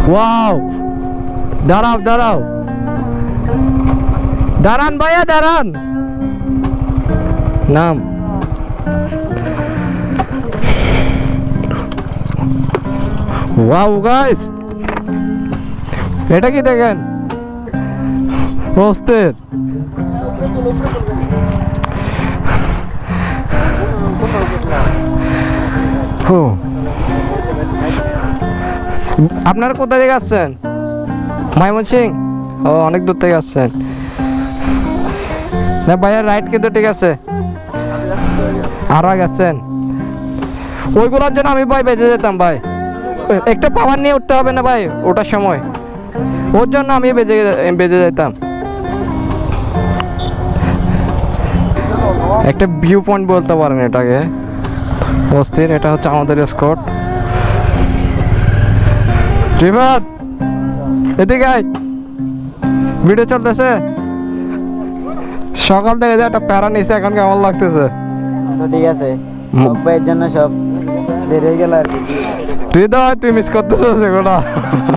Wow, দাঁড়াও দাঁড়াও, দাঁড়ান ভাইয়া দাঁড়ান। নাম ওয়াও গাইস, এটা কি দেখেন অস্থির। আপনারা কোথা থেকে আসছেন? ময়মনসিং? ও, অনেক দূর থেকে আসছেন। না ভাইয়া রাইড কিন্তু ঠিক আছে, আরো আগে আসছেন। ওইগুলোর জন্য আমি ভাই বেঁচে যেতাম ভাই, একটা পাওয়ার নিয়ে উঠতে হবে না ভাই ওটার সময়, ওর জন্য আমি বেঁচে যেতাম। একটা ভিউ পয়েন্ট বলতে পারেন এটাকে, অস্থির। এটা হচ্ছে আমাদের স্কট। রিফাত এদিকে আয়, ভিডিও চলতেছে। সকাল থেকে যে একটা প্যারা নিছে, এখন কেমন লাগতেছে? ঠিক আছে, সব ভাইয়ের জন্য সব বের হয়ে গেল আর কি। তুই মিস করতেছিস এগুলো।